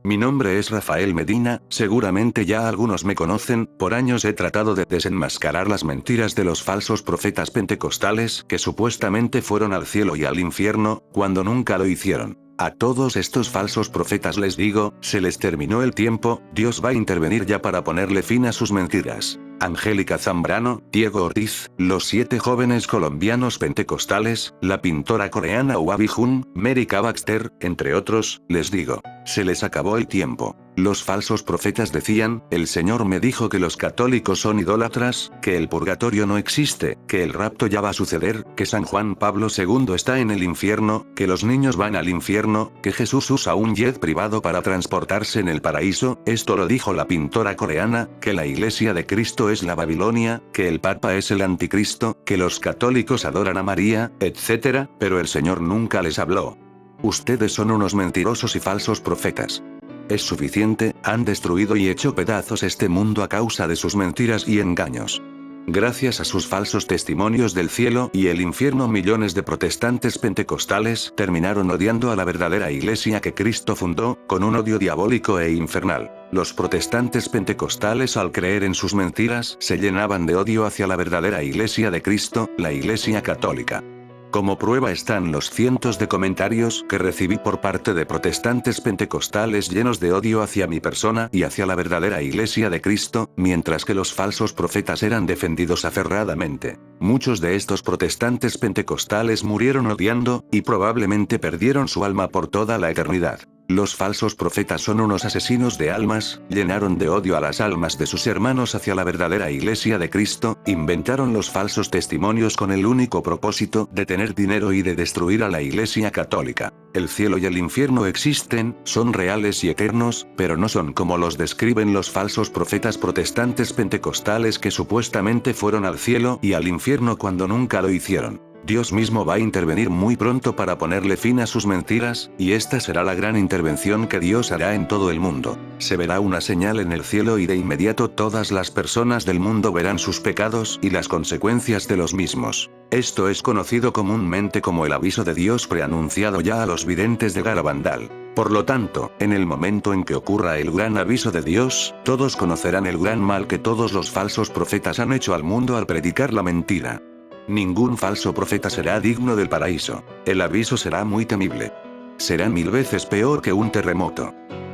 Mi nombre es Rafael Medina, seguramente ya algunos me conocen, por años he tratado de desenmascarar las mentiras de los falsos profetas pentecostales que supuestamente fueron al cielo y al infierno, cuando nunca lo hicieron. A todos estos falsos profetas les digo, se les terminó el tiempo, Dios va a intervenir ya para ponerle fin a sus mentiras. Angélica Zambrano, Diego Ortiz, los 7 jóvenes colombianos pentecostales, la pintora coreana Wabi Jun, Mary K. Baxter, entre otros, les digo, se les acabó el tiempo. Los falsos profetas decían, el Señor me dijo que los católicos son idólatras, que el purgatorio no existe, que el rapto ya va a suceder, que San Juan Pablo II está en el infierno, que los niños van al infierno, que Jesús usa un jet privado para transportarse en el paraíso, esto lo dijo la pintora coreana, que la Iglesia de Cristo es la Babilonia, que el Papa es el Anticristo, que los católicos adoran a María, etc., pero el Señor nunca les habló. Ustedes son unos mentirosos y falsos profetas. Es suficiente, han destruido y hecho pedazos este mundo a causa de sus mentiras y engaños. Gracias a sus falsos testimonios del cielo y el infierno, millones de protestantes pentecostales terminaron odiando a la verdadera iglesia que Cristo fundó, con un odio diabólico e infernal. Los protestantes pentecostales, al creer en sus mentiras, se llenaban de odio hacia la verdadera iglesia de Cristo, la Iglesia Católica. Como prueba están los cientos de comentarios que recibí por parte de protestantes pentecostales llenos de odio hacia mi persona y hacia la verdadera Iglesia de Cristo, mientras que los falsos profetas eran defendidos aferradamente. Muchos de estos protestantes pentecostales murieron odiando, y probablemente perdieron su alma por toda la eternidad. Los falsos profetas son unos asesinos de almas, llenaron de odio a las almas de sus hermanos hacia la verdadera Iglesia de Cristo, inventaron los falsos testimonios con el único propósito de tener dinero y de destruir a la Iglesia Católica. El cielo y el infierno existen, son reales y eternos, pero no son como los describen los falsos profetas protestantes pentecostales que supuestamente fueron al cielo y al infierno cuando nunca lo hicieron. Dios mismo va a intervenir muy pronto para ponerle fin a sus mentiras, y esta será la gran intervención que Dios hará en todo el mundo. Se verá una señal en el cielo y de inmediato todas las personas del mundo verán sus pecados y las consecuencias de los mismos. Esto es conocido comúnmente como el aviso de Dios preanunciado ya a los videntes de Garabandal. Por lo tanto, en el momento en que ocurra el gran aviso de Dios, todos conocerán el gran mal que todos los falsos profetas han hecho al mundo al predicar la mentira. Ningún falso profeta será digno del paraíso. El aviso será muy temible. Será 1000 veces peor que un terremoto.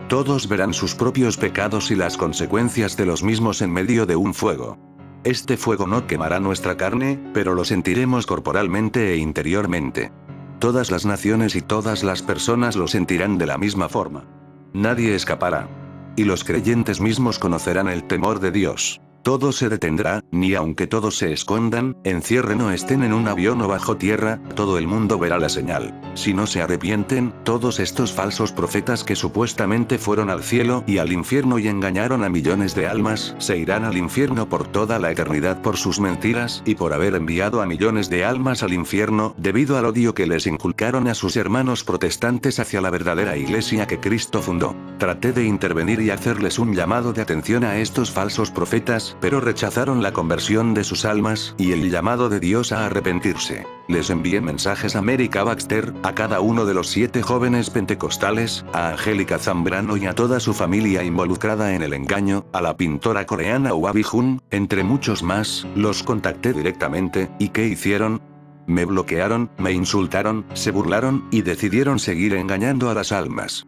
Todos verán sus propios pecados y las consecuencias de los mismos en medio de un fuego. Este fuego no quemará nuestra carne, pero lo sentiremos corporalmente e interiormente. Todas las naciones y todas las personas lo sentirán de la misma forma. Nadie escapará. Y los creyentes mismos conocerán el temor de Dios. Todo se detendrá, ni aunque todos se escondan, encierren o estén en un avión o bajo tierra, todo el mundo verá la señal. Si no se arrepienten, todos estos falsos profetas que supuestamente fueron al cielo y al infierno y engañaron a millones de almas, se irán al infierno por toda la eternidad por sus mentiras y por haber enviado a millones de almas al infierno, debido al odio que les inculcaron a sus hermanos protestantes hacia la verdadera iglesia que Cristo fundó. Traté de intervenir y hacerles un llamado de atención a estos falsos profetas, pero rechazaron la conversión de sus almas y el llamado de Dios a arrepentirse. Les envié mensajes a Mary K. Baxter, a cada uno de los 7 jóvenes pentecostales, a Angélica Zambrano y a toda su familia involucrada en el engaño, a la pintora coreana Wabi Jun, entre muchos más, los contacté directamente, ¿y qué hicieron? Me bloquearon, me insultaron, se burlaron, y decidieron seguir engañando a las almas.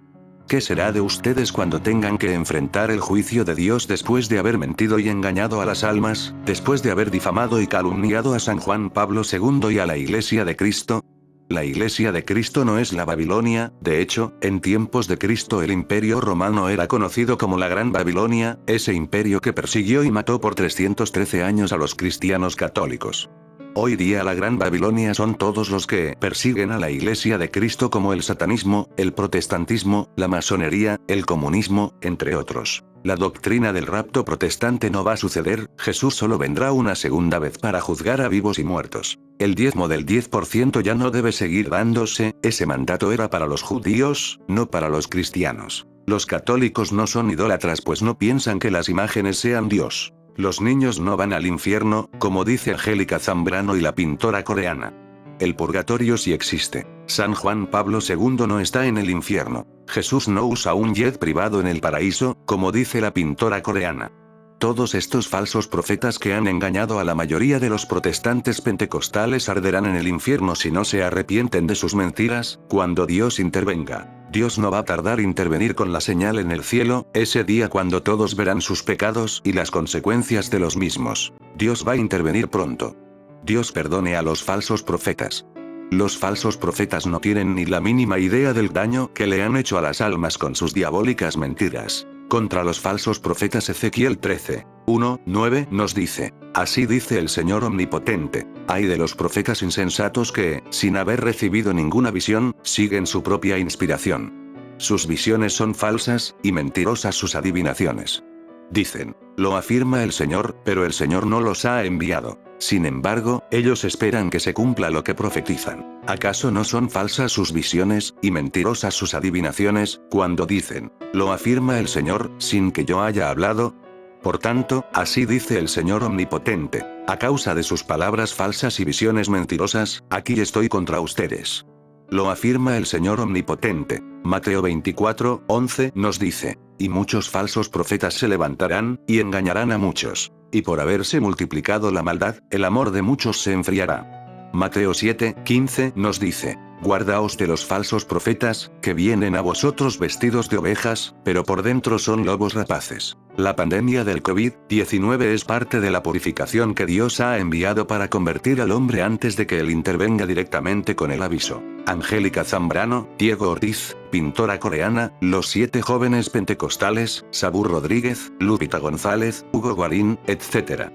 ¿Qué será de ustedes cuando tengan que enfrentar el juicio de Dios después de haber mentido y engañado a las almas, después de haber difamado y calumniado a San Juan Pablo II y a la Iglesia de Cristo? La Iglesia de Cristo no es la Babilonia, de hecho, en tiempos de Cristo el Imperio Romano era conocido como la Gran Babilonia, ese imperio que persiguió y mató por 313 años a los cristianos católicos. Hoy día la Gran Babilonia son todos los que persiguen a la Iglesia de Cristo, como el satanismo, el protestantismo, la masonería, el comunismo, entre otros. La doctrina del rapto protestante no va a suceder, Jesús solo vendrá una segunda vez para juzgar a vivos y muertos. El diezmo del 10% ya no debe seguir dándose, ese mandato era para los judíos, no para los cristianos. Los católicos no son idólatras pues no piensan que las imágenes sean Dios. Los niños no van al infierno, como dice Angélica Zambrano y la pintora coreana. El purgatorio sí existe. San Juan Pablo II no está en el infierno. Jesús no usa un jet privado en el paraíso, como dice la pintora coreana. Todos estos falsos profetas que han engañado a la mayoría de los protestantes pentecostales arderán en el infierno si no se arrepienten de sus mentiras, cuando Dios intervenga. Dios no va a tardar en intervenir con la señal en el cielo, ese día cuando todos verán sus pecados y las consecuencias de los mismos. Dios va a intervenir pronto. Dios perdone a los falsos profetas. Los falsos profetas no tienen ni la mínima idea del daño que le han hecho a las almas con sus diabólicas mentiras. Contra los falsos profetas Ezequiel 13, 1, 9 nos dice: así dice el Señor Omnipotente, ay de los profetas insensatos que, sin haber recibido ninguna visión, siguen su propia inspiración. Sus visiones son falsas, y mentirosas sus adivinaciones. Dicen, lo afirma el Señor, pero el Señor no los ha enviado. Sin embargo, ellos esperan que se cumpla lo que profetizan. ¿Acaso no son falsas sus visiones, y mentirosas sus adivinaciones, cuando dicen, lo afirma el Señor, sin que yo haya hablado? Por tanto, así dice el Señor Omnipotente, a causa de sus palabras falsas y visiones mentirosas, aquí estoy contra ustedes. Lo afirma el Señor Omnipotente. Mateo 24, 11 nos dice, y muchos falsos profetas se levantarán, y engañarán a muchos. Y por haberse multiplicado la maldad, el amor de muchos se enfriará. Mateo 7, 15 nos dice, guardaos de los falsos profetas, que vienen a vosotros vestidos de ovejas, pero por dentro son lobos rapaces. La pandemia del COVID-19 es parte de la purificación que Dios ha enviado para convertir al hombre antes de que él intervenga directamente con el aviso. Angélica Zambrano, Diego Ortiz, pintora coreana, los 7 jóvenes pentecostales, Sabur Rodríguez, Lupita González, Hugo Guarín, etc.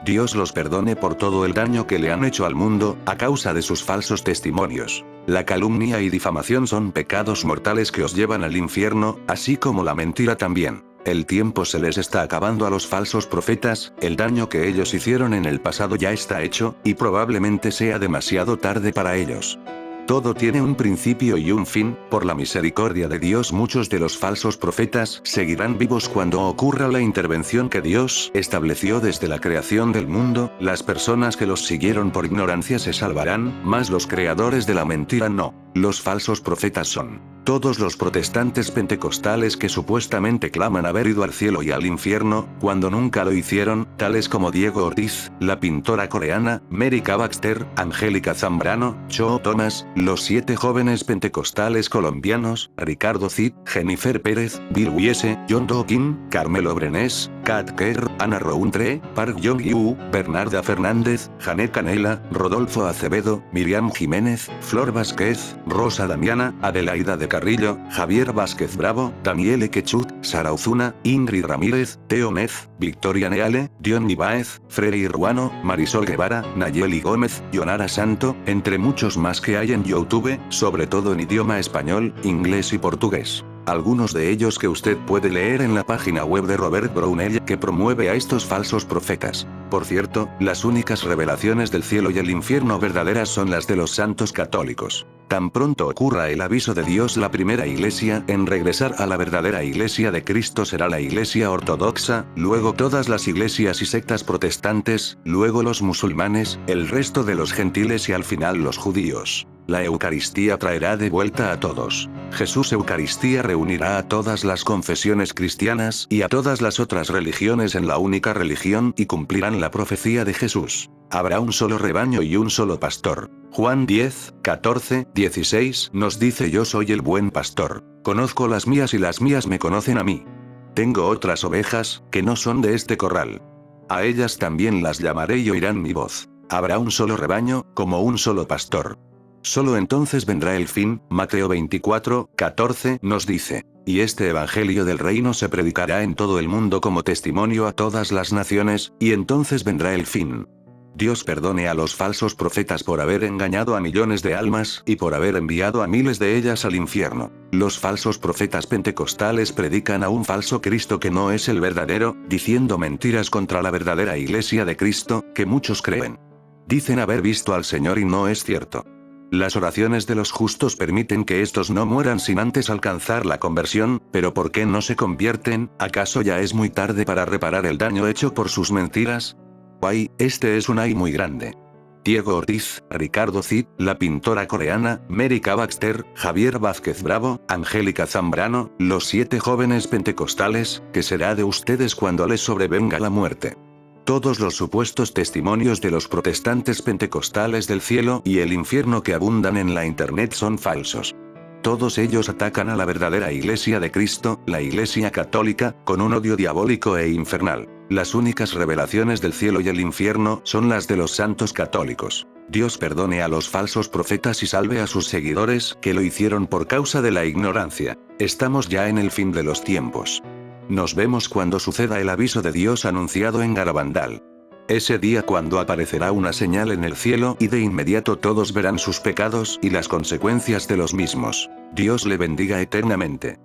Dios los perdone por todo el daño que le han hecho al mundo, a causa de sus falsos testimonios. La calumnia y difamación son pecados mortales que os llevan al infierno, así como la mentira también. El tiempo se les está acabando a los falsos profetas, el daño que ellos hicieron en el pasado ya está hecho, y probablemente sea demasiado tarde para ellos. Todo tiene un principio y un fin, por la misericordia de Dios muchos de los falsos profetas seguirán vivos cuando ocurra la intervención que Dios estableció desde la creación del mundo, las personas que los siguieron por ignorancia se salvarán, mas los creadores de la mentira no. Los falsos profetas son todos los protestantes pentecostales que supuestamente claman haber ido al cielo y al infierno, cuando nunca lo hicieron, tales como Diego Ortiz, la pintora coreana, Mary K. Baxter, Angélica Zambrano, Cho Thomas, los 7 jóvenes pentecostales colombianos, Ricardo Cid, Jennifer Pérez, Bill Wiese, John Doe Kim, Carmelo Brenes, Kat Kerr, Ana Rountree, Park Jong-yu, Bernarda Fernández, Janet Canela, Rodolfo Acevedo, Miriam Jiménez, Flor Vázquez, Rosa Damiana, Adelaida de Carrillo, Javier Vázquez Bravo, Daniel Quechut, Sara Ozuna, Ingrid Ramírez, Teo Mez, Victoria Neale, Dion Ibáez, Freire Ruano, Marisol Guevara, Nayeli Gómez, Yonara Santo, entre muchos más que hay en YouTube, sobre todo en idioma español, inglés y portugués. Algunos de ellos que usted puede leer en la página web de Robert Brownell, que promueve a estos falsos profetas. Por cierto, las únicas revelaciones del cielo y el infierno verdaderas son las de los santos católicos. Tan pronto ocurra el aviso de Dios, la primera iglesia en regresar a la verdadera iglesia de Cristo será la iglesia ortodoxa, luego todas las iglesias y sectas protestantes, luego los musulmanes, el resto de los gentiles y al final los judíos. La Eucaristía traerá de vuelta a todos. Jesús Eucaristía reunirá a todas las confesiones cristianas y a todas las otras religiones en la única religión y cumplirán la profecía de Jesús. Habrá un solo rebaño y un solo pastor. Juan 10, 14, 16 nos dice: yo soy el buen pastor. Conozco las mías y las mías me conocen a mí. Tengo otras ovejas, que no son de este corral. A ellas también las llamaré y oirán mi voz. Habrá un solo rebaño, como un solo pastor. Solo entonces vendrá el fin. Mateo 24, 14 nos dice, y este evangelio del reino se predicará en todo el mundo como testimonio a todas las naciones, y entonces vendrá el fin. Dios perdone a los falsos profetas por haber engañado a millones de almas y por haber enviado a miles de ellas al infierno. Los falsos profetas pentecostales predican a un falso Cristo que no es el verdadero, diciendo mentiras contra la verdadera iglesia de Cristo, que muchos creen. Dicen haber visto al Señor y no es cierto. Las oraciones de los justos permiten que estos no mueran sin antes alcanzar la conversión, pero ¿por qué no se convierten? ¿Acaso ya es muy tarde para reparar el daño hecho por sus mentiras? Ay, este es un ay muy grande. Diego Ortiz, Ricardo Cid, la pintora coreana, Mary K. Baxter, Javier Vázquez Bravo, Angélica Zambrano, los 7 jóvenes pentecostales, ¿qué será de ustedes cuando les sobrevenga la muerte? Todos los supuestos testimonios de los protestantes pentecostales del cielo y el infierno que abundan en la internet son falsos. Todos ellos atacan a la verdadera Iglesia de Cristo, la Iglesia católica, con un odio diabólico e infernal. Las únicas revelaciones del cielo y el infierno son las de los santos católicos. Dios perdone a los falsos profetas y salve a sus seguidores que lo hicieron por causa de la ignorancia. Estamos ya en el fin de los tiempos. Nos vemos cuando suceda el aviso de Dios anunciado en Garabandal. Ese día cuando aparecerá una señal en el cielo y de inmediato todos verán sus pecados y las consecuencias de los mismos. Dios le bendiga eternamente.